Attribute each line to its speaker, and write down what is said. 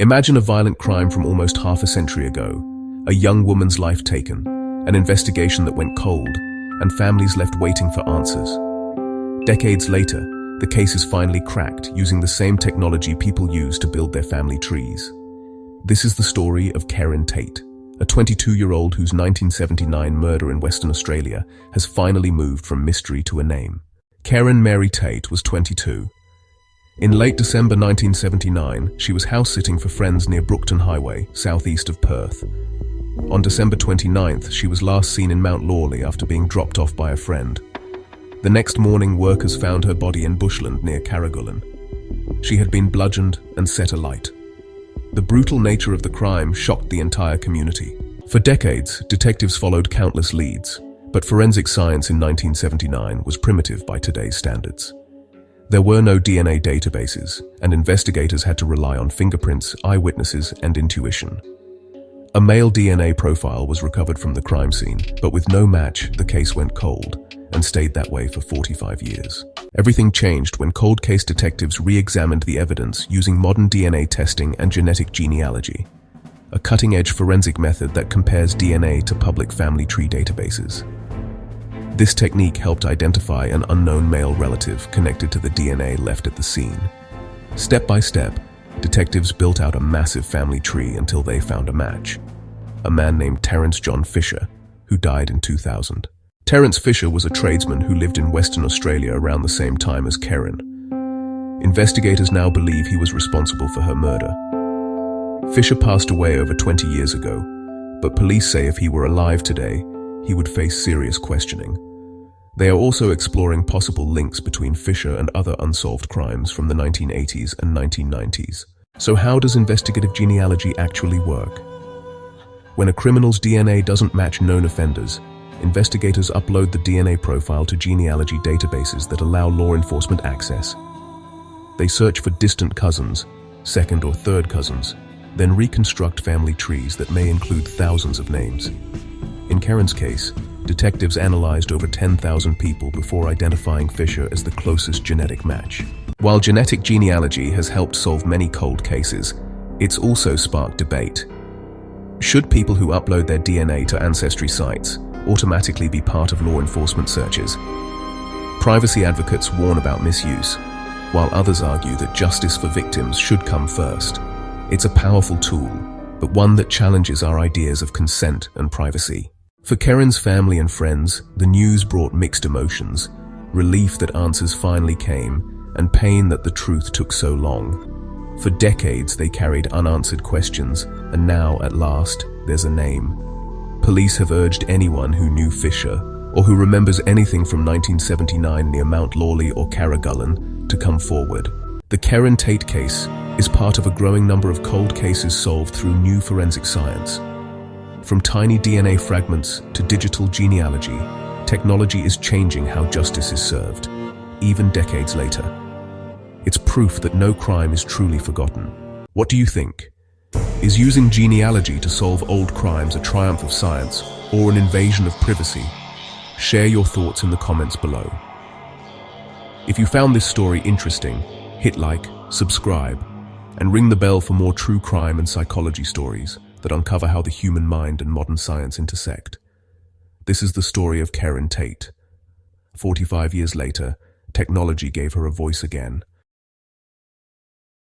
Speaker 1: Imagine a violent crime from almost half a century ago, a young woman's life taken, an investigation that went cold, and families left waiting for answers. Decades later, the case is finally cracked using the same technology people use to build their family trees. This is the story of Kerryn Tate, a 22-year-old whose 1979 murder in Western Australia has finally moved from mystery to a name. Kerryn Mary Tate was 22. In late December 1979, she was house-sitting for friends near Brookton Highway, southeast of Perth. On December 29th, she was last seen in Mount Lawley after being dropped off by a friend. The next morning, workers found her body in bushland near Karragullen. She had been bludgeoned and set alight. The brutal nature of the crime shocked the entire community. For decades, detectives followed countless leads, but forensic science in 1979 was primitive by today's standards. There were no DNA databases, and investigators had to rely on fingerprints, eyewitnesses, and intuition. A male DNA profile was recovered from the crime scene, but with no match, the case went cold, and stayed that way for 45 years. Everything changed when cold case detectives re-examined the evidence using modern DNA testing and genetic genealogy, a cutting-edge forensic method that compares DNA to public family tree databases. This technique helped identify an unknown male relative connected to the DNA left at the scene. Step by step, detectives built out a massive family tree until they found a match. A man named Terence John Fisher, who died in 2000. Terence Fisher was a tradesman who lived in Western Australia around the same time as Kerryn. Investigators now believe he was responsible for her murder. Fisher passed away over 20 years ago, but police say if he were alive today, he would face serious questioning. They are also exploring possible links between Fisher and other unsolved crimes from the 1980s and 1990s. So how does investigative genealogy actually work? When a criminal's DNA doesn't match known offenders, investigators upload the DNA profile to genealogy databases that allow law enforcement access. They search for distant cousins, second or third cousins, then reconstruct family trees that may include thousands of names. In Kerryn's case, detectives analyzed over 10,000 people before identifying Fisher as the closest genetic match. While genetic genealogy has helped solve many cold cases, it's also sparked debate. Should people who upload their DNA to ancestry sites automatically be part of law enforcement searches? Privacy advocates warn about misuse, while others argue that justice for victims should come first. It's a powerful tool, but one that challenges our ideas of consent and privacy. For Kerryn's family and friends, the news brought mixed emotions, relief that answers finally came, and pain that the truth took so long. For decades, they carried unanswered questions, and now, at last, there's a name. Police have urged anyone who knew Fisher, or who remembers anything from 1979 near Mount Lawley or Karragullen, to come forward. The Kerryn Tate case is part of a growing number of cold cases solved through new forensic science. From tiny DNA fragments to digital genealogy, technology is changing how justice is served, even decades later. It's proof that no crime is truly forgotten. What do you think? Is using genealogy to solve old crimes a triumph of science or an invasion of privacy? Share your thoughts in the comments below. If you found this story interesting, hit like, subscribe, and ring the bell for more true crime and psychology stories that uncover how the human mind and modern science intersect. This is the story of Kerryn Tate. 45 years later, technology gave her a voice again,